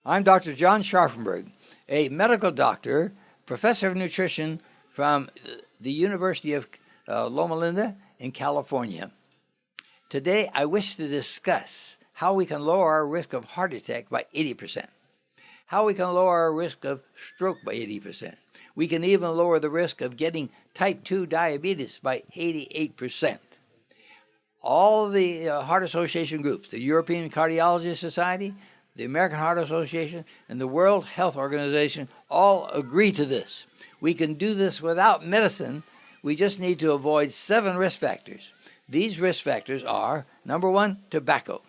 I'm Dr. John Scharffenberg, a medical doctor, professor of nutrition from the University of Loma in California. Today, I wish to discuss how we can lower our risk of heart attack by 80%, how we can lower our risk of stroke by 80%. We can even lower the risk of getting type 2 diabetes by 88%. All the Heart Association groups, the European Cardiology Society, the American Heart Association, and the World Health Organization all agree to this. We can do this without medicine. We just need to avoid 7 risk factors. These risk factors are, number 1, tobacco.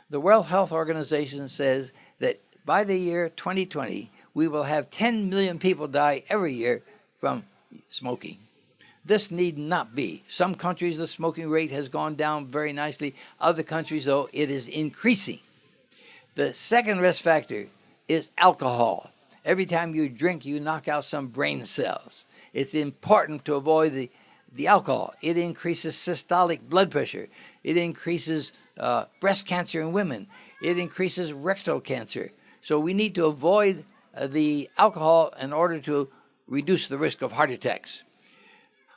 The World Health Organization says that by the year 2020, we will have 10 million people die every year from smoking. This need not be. Some countries, the smoking rate has gone down very nicely. Other countries, though, it is increasing. The second risk factor is alcohol. Every time you drink, you knock out some brain cells. It's important to avoid the alcohol. It increases systolic blood pressure. It increases breast cancer in women. It increases rectal cancer. So we need to avoid the alcohol in order to reduce the risk of heart attacks.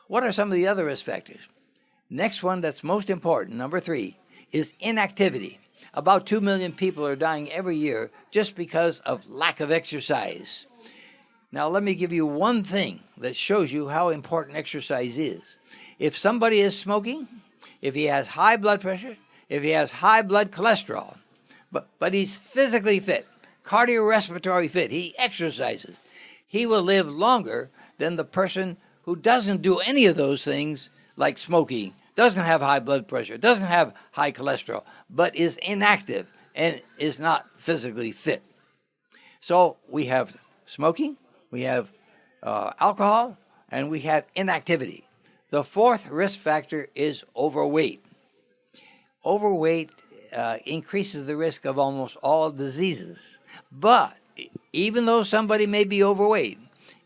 What are some of the other risk factors? Next one that's most important, number 3, is inactivity. About 2 million people are dying every year just because of lack of exercise. Now, let me give you one thing that shows you how important exercise is. If somebody is smoking, if he has high blood pressure, if he has high blood cholesterol, but he's physically fit, cardiorespiratory fit, he exercises, he will live longer than the person who doesn't do any of those things, like smoking, doesn't have high blood pressure, doesn't have high cholesterol, but is inactive and is not physically fit. So we have smoking, we have alcohol, and we have inactivity. The 4th risk factor is overweight. Overweight increases the risk of almost all diseases. But even though somebody may be overweight,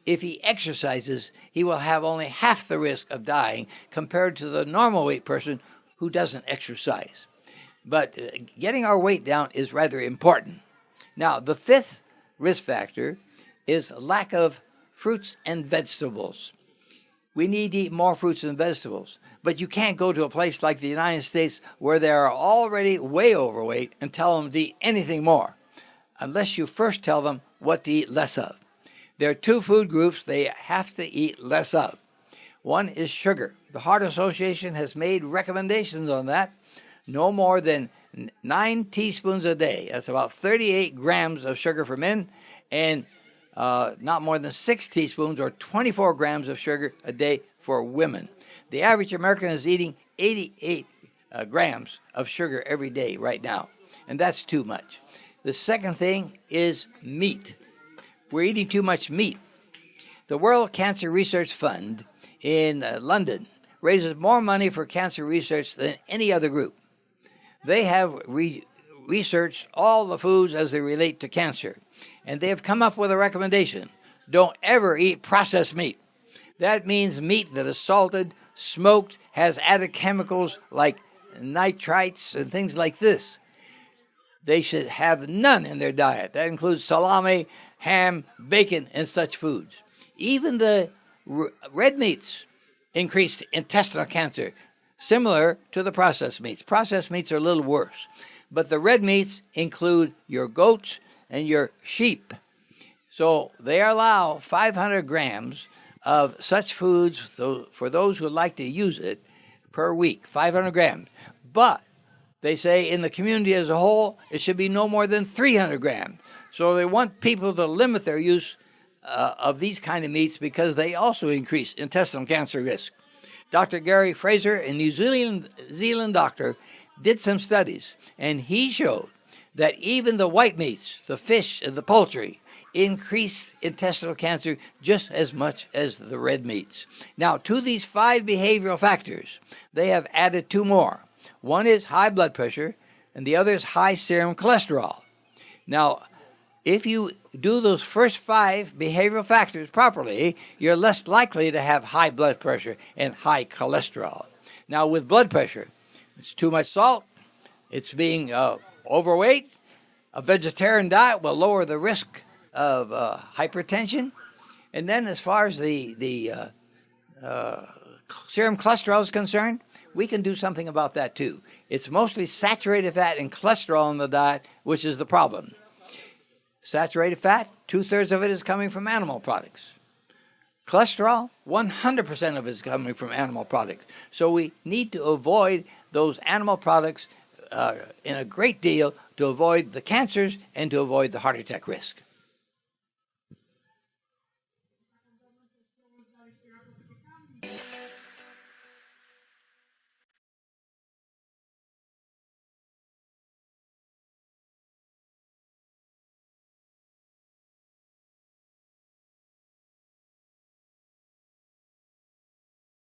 if he exercises, he will have only half the risk of dying compared to the normal weight person who doesn't exercise. But getting our weight down is rather important. Now, the 5th risk factor is lack of fruits and vegetables. We need to eat more fruits and vegetables. But you can't go to a place like the United States where they are already way overweight and tell them to eat anything more, unless you first tell them what to eat less of. There are 2 food groups they have to eat less of. One is sugar. The Heart Association has made recommendations on that. No more than 9 teaspoons a day. That's about 38 grams of sugar for men, and not more than 6 teaspoons or 24 grams of sugar a day for women. The average American is eating 88 grams of sugar every day right now, and that's too much. The second thing is meat. We're eating too much meat. The World Cancer Research Fund in London raises more money for cancer research than any other group. They have researched all the foods as they relate to cancer, and they have come up with a recommendation. Don't ever eat processed meat. That means meat that is salted, smoked, has added chemicals like nitrites and things like this. They should have none in their diet. That includes salami, ham, bacon, and such foods. Even the red meats increased intestinal cancer, similar to the processed meats. Processed meats are a little worse, but the red meats include your goats and your sheep. So they allow 500 grams of such foods for those who would like to use it per week, 500 grams. But they say in the community as a whole, it should be no more than 300 grams. So they want people to limit their use of these kind of meats because they also increase intestinal cancer risk. Dr. Gary Fraser, a New Zealand doctor, did some studies, and he showed that even the white meats, the fish and the poultry, increased intestinal cancer just as much as the red meats. Now, to these 5 behavioral factors, they have added 2 more. One is high blood pressure, and the other is high serum cholesterol. Now, if you do those first 5 behavioral factors properly, you're less likely to have high blood pressure and high cholesterol. Now, with blood pressure, it's too much salt, it's being overweight, A vegetarian diet will lower the risk of hypertension. And then as far as the serum cholesterol is concerned, we can do something about that too. It's mostly saturated fat and cholesterol in the diet, which is the problem. Saturated fat, 2/3 of it is coming from animal products. Cholesterol, 100% of it is coming from animal products. So we need to avoid those animal products in a great deal to avoid the cancers and to avoid the heart attack risk.